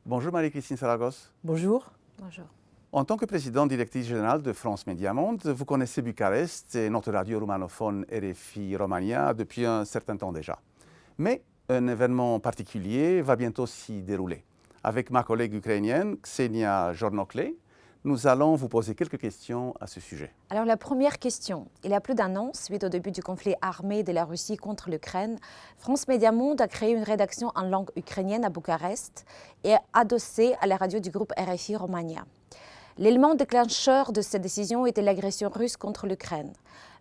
Bonjour Marie-Christine Saragosse. Bonjour. Bonjour. En tant que présidente directrice générale de France Média Monde, vous connaissez Bucarest et notre radio romanophone RFI Romania depuis un certain temps déjà. Mais un événement particulier va bientôt s'y dérouler. Avec ma collègue ukrainienne Ksenia Jornokle, nous allons vous poser quelques questions à ce sujet. Alors la première question. Il y a plus d'un an, suite au début du conflit armé de la Russie contre l'Ukraine, France Média Monde a créé une rédaction en langue ukrainienne à Bucarest et adossée à la radio du groupe RFI Romania. L'élément déclencheur de cette décision était l'agression russe contre l'Ukraine.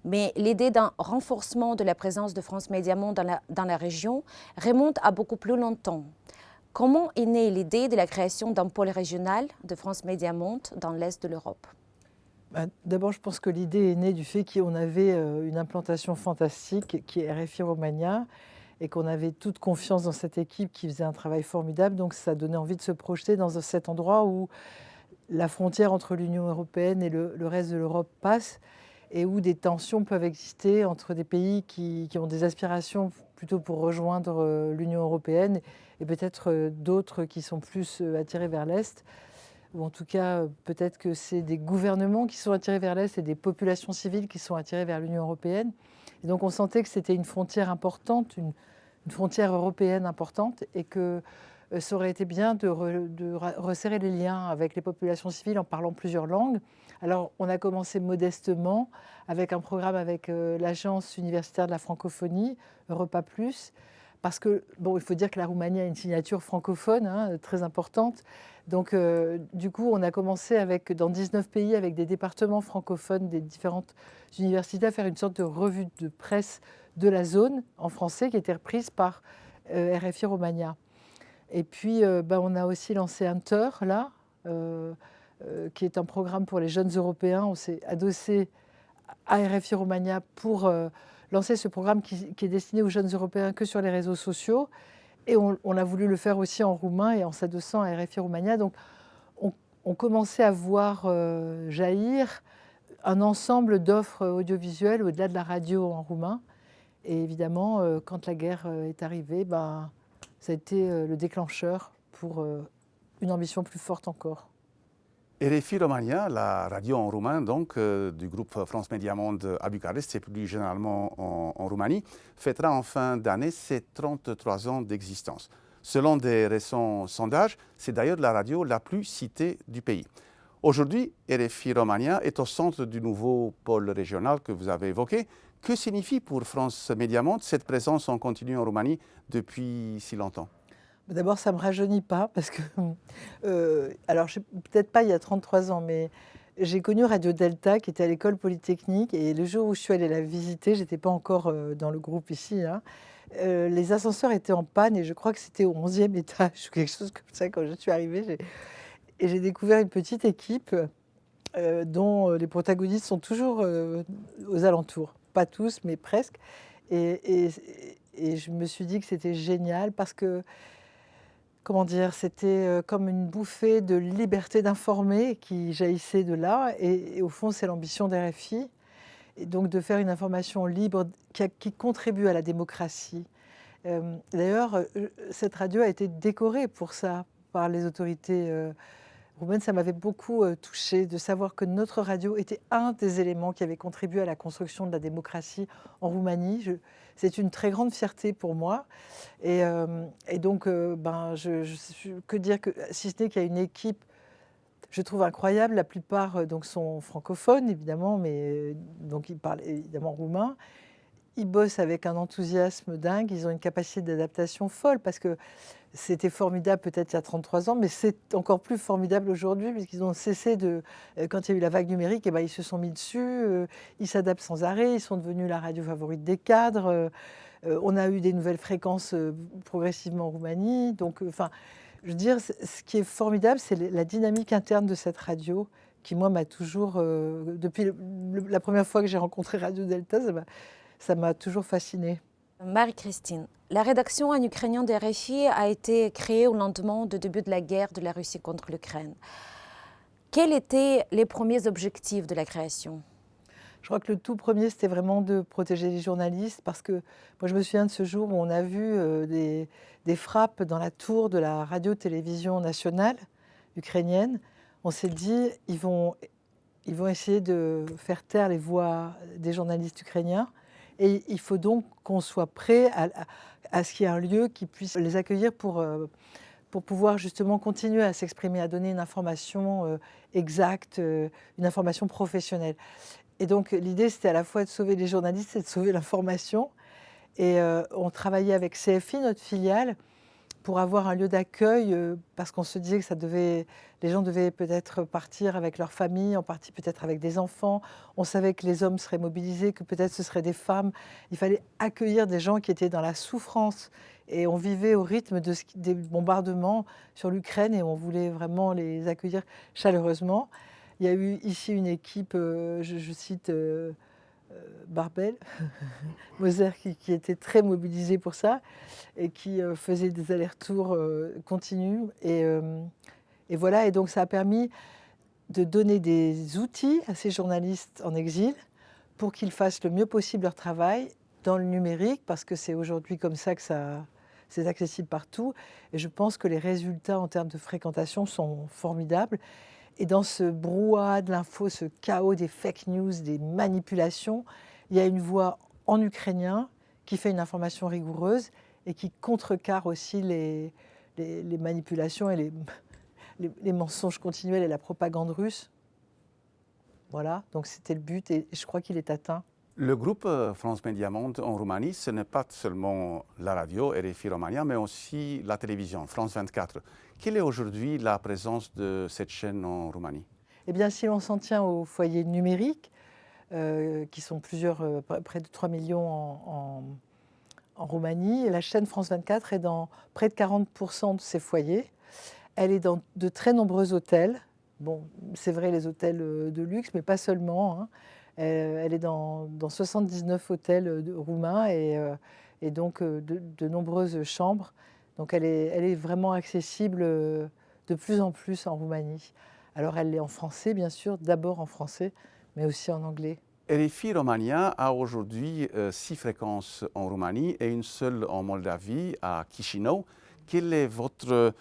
Mais l'idée d'un renforcement de la présence de France Média Monde dans la région remonte à beaucoup plus longtemps. Comment est née l'idée de la création d'un pôle régional de France Média Monde dans l'Est de l'Europe? D'abord, je pense que l'idée est née du fait qu'on avait une implantation fantastique qui est RFI Romania et qu'on avait toute confiance dans cette équipe qui faisait un travail formidable. Donc ça donnait envie de se projeter dans cet endroit où la frontière entre l'Union européenne et le reste de l'Europe passe et où des tensions peuvent exister entre des pays qui ont des aspirations plutôt pour rejoindre l'Union européenne et peut-être d'autres qui sont plus attirés vers l'Est. Ou en tout cas, peut-être que c'est des gouvernements qui sont attirés vers l'Est et des populations civiles qui sont attirées vers l'Union européenne. Et donc on sentait que c'était une frontière importante, une frontière européenne importante, et que ça aurait été bien de resserrer les liens avec les populations civiles en parlant plusieurs langues. Alors on a commencé modestement avec un programme avec l'Agence universitaire de la francophonie, Europa Plus, parce que, bon, il faut dire que la Roumanie a une signature francophone très importante. Donc, du coup, on a commencé dans 19 pays avec des départements francophones des différentes universités à faire une sorte de revue de presse de la zone en français qui était reprise par RFI Romania. Et puis, on a aussi lancé Hunter, là, qui est un programme pour les jeunes Européens. On s'est adossé à RFI Romania pour lancer ce programme qui est destiné aux jeunes Européens que sur les réseaux sociaux. Et on a voulu le faire aussi en roumain et en s'adossant à RFI Romania. Donc, on commençait à voir jaillir un ensemble d'offres audiovisuelles au-delà de la radio en roumain. Et évidemment, quand la guerre est arrivée, ça a été le déclencheur pour une ambition plus forte encore. RFI Romania, la radio en roumain donc, du groupe France Média Monde à Bucarest et plus généralement en Roumanie, fêtera en fin d'année ses 33 ans d'existence. Selon des récents sondages, c'est d'ailleurs la radio la plus citée du pays. Aujourd'hui, RFI Romania est au centre du nouveau pôle régional que vous avez évoqué. Que signifie pour France Média Monde cette présence en continu en Roumanie depuis si longtemps ? D'abord, ça ne me rajeunit pas parce que, alors peut-être pas il y a 33 ans, mais j'ai connu Radio Delta qui était à l'école polytechnique et le jour où je suis allée la visiter, je n'étais pas encore dans le groupe ici, les ascenseurs étaient en panne et je crois que c'était au 11e étage ou quelque chose comme ça quand je suis arrivée. Et j'ai découvert une petite équipe dont les protagonistes sont toujours aux alentours. Pas tous, mais presque. Et je me suis dit que c'était génial parce que, comment dire, c'était comme une bouffée de liberté d'informer qui jaillissait de là. Et au fond, c'est l'ambition d'RFI. Et donc de faire une information libre qui contribue à la démocratie. D'ailleurs, cette radio a été décorée pour ça par les autorités roumaines. Ça m'avait beaucoup touchée de savoir que notre radio était un des éléments qui avait contribué à la construction de la démocratie en Roumanie. C'est une très grande fierté pour moi. Et donc, que dire que, si ce n'est qu'il y a une équipe, je trouve incroyable. La plupart donc, sont francophones, évidemment, mais donc ils parlent évidemment roumain. Ils bossent avec un enthousiasme dingue. Ils ont une capacité d'adaptation folle parce que c'était formidable peut-être il y a 33 ans, mais c'est encore plus formidable aujourd'hui puisqu'ils ont cessé de... Quand il y a eu la vague numérique, ils se sont mis dessus. Ils s'adaptent sans arrêt. Ils sont devenus la radio favorite des cadres. On a eu des nouvelles fréquences progressivement en Roumanie. Donc, je veux dire, ce qui est formidable, c'est la dynamique interne de cette radio qui, moi, m'a toujours... depuis la première fois que j'ai rencontré Radio Delta, ça m'a toujours fascinée. Marie-Christine, la rédaction en ukrainien de RFI a été créée au lendemain du début de la guerre de la Russie contre l'Ukraine. Quels étaient les premiers objectifs de la création ? Je crois que le tout premier, c'était vraiment de protéger les journalistes, parce que moi, je me souviens de ce jour où on a vu des frappes dans la tour de la radio-télévision nationale ukrainienne. On s'est dit, ils vont essayer de faire taire les voix des journalistes ukrainiens, et il faut donc qu'on soit prêt à ce qu'il y ait un lieu qui puisse les accueillir pour pouvoir justement continuer à s'exprimer, à donner une information exacte, une information professionnelle. Et donc l'idée, c'était à la fois de sauver les journalistes et de sauver l'information. Et on travaillait avec CFI, notre filiale, pour avoir un lieu d'accueil, parce qu'on se disait que les gens devaient peut-être partir avec leur famille, en partie peut-être avec des enfants. On savait que les hommes seraient mobilisés, que peut-être ce seraient des femmes. Il fallait accueillir des gens qui étaient dans la souffrance. Et on vivait au rythme des bombardements sur l'Ukraine, et on voulait vraiment les accueillir chaleureusement. Il y a eu ici une équipe, je cite Barbel, Moser, qui était très mobilisée pour ça et qui faisait des allers-retours continus. Et voilà, et donc ça a permis de donner des outils à ces journalistes en exil pour qu'ils fassent le mieux possible leur travail dans le numérique, parce que c'est aujourd'hui comme ça que c'est accessible partout. Et je pense que les résultats en termes de fréquentation sont formidables. Et dans ce brouhaha de l'info, ce chaos des fake news, des manipulations, il y a une voix en ukrainien qui fait une information rigoureuse et qui contrecarre aussi les manipulations et les mensonges continuels et la propagande russe. Voilà, donc c'était le but, et je crois qu'il est atteint. Le groupe France Médias Monde en Roumanie, ce n'est pas seulement la radio, RFI Romania, mais aussi la télévision, France 24. Quelle est aujourd'hui la présence de cette chaîne en Roumanie? Eh bien, si l'on s'en tient aux foyers numériques, qui sont près de 3 millions en Roumanie, la chaîne France 24 est dans près de 40% de ces foyers. Elle est dans de très nombreux hôtels. Bon, c'est vrai, les hôtels de luxe, mais pas seulement, hein. Elle est dans 79 hôtels roumains, et donc de nombreuses chambres. Donc elle est vraiment accessible de plus en plus en Roumanie. Alors elle est en français, bien sûr, d'abord en français, mais aussi en anglais. RFI Romania a aujourd'hui 6 fréquences en Roumanie et une seule en Moldavie, à Chișinău. Quel est votre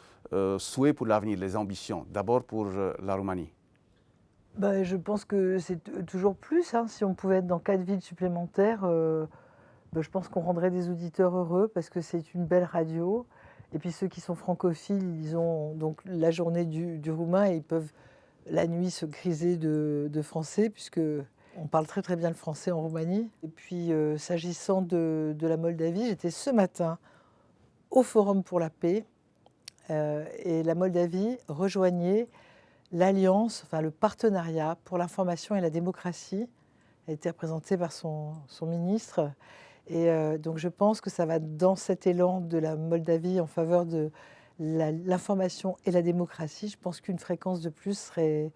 souhait pour l'avenir, les ambitions, d'abord pour la Roumanie? Je pense que c'est toujours plus, hein. Si on pouvait être dans 4 villes supplémentaires, je pense qu'on rendrait des auditeurs heureux, parce que c'est une belle radio. Et puis ceux qui sont francophiles, ils ont donc la journée du roumain, et ils peuvent la nuit se griser de français, puisque on parle très très bien le français en Roumanie. Et puis s'agissant de la Moldavie, j'étais ce matin au Forum pour la paix, et la Moldavie rejoignait l'alliance, enfin le partenariat pour l'information et la démocratie. Elle a été représentée par son ministre. Et donc je pense que ça va dans cet élan de la Moldavie en faveur de l'information et la démocratie. Je pense qu'une fréquence de plus serait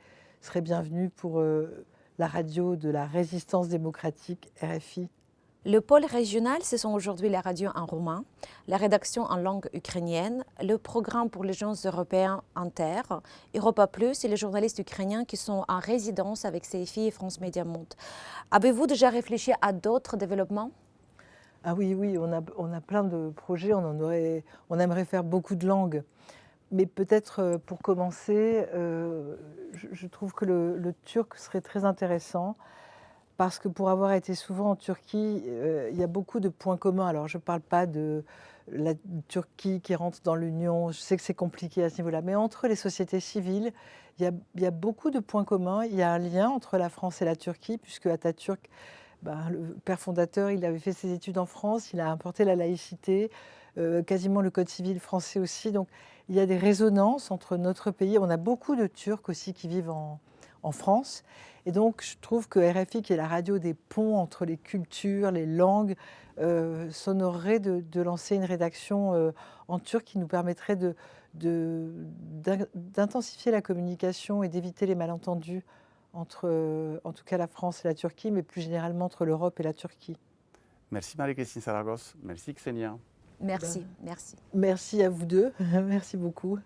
bienvenue pour la radio de la résistance démocratique, RFI. Le pôle régional, ce sont aujourd'hui les radios en roumain, la rédaction en langue ukrainienne, le programme pour les jeunes européens Inter, Europa Plus et les journalistes ukrainiens qui sont en résidence avec CFI et France Médias Monde. Avez-vous déjà réfléchi à d'autres développements? Ah oui, on a plein de projets, on aimerait faire beaucoup de langues. Mais peut-être pour commencer, je trouve que le turc serait très intéressant, parce que pour avoir été souvent en Turquie, il y a beaucoup de points communs. Alors je ne parle pas de la Turquie qui rentre dans l'Union, je sais que c'est compliqué à ce niveau-là, mais entre les sociétés civiles, il y a beaucoup de points communs. Il y a un lien entre la France et la Turquie, puisque Atatürk, le père fondateur, il avait fait ses études en France, il a importé la laïcité, quasiment le code civil français aussi. Donc il y a des résonances entre notre pays. On a beaucoup de Turcs aussi qui vivent en France. Et donc je trouve que RFI, qui est la radio des ponts entre les cultures, les langues, s'honorerait de lancer une rédaction en turc qui nous permettrait d'intensifier la communication et d'éviter les malentendus entre, en tout cas, la France et la Turquie, mais plus généralement entre l'Europe et la Turquie. Merci Marie-Christine Saragos. Merci Ksenia. Merci, merci. Merci à vous deux. Merci beaucoup.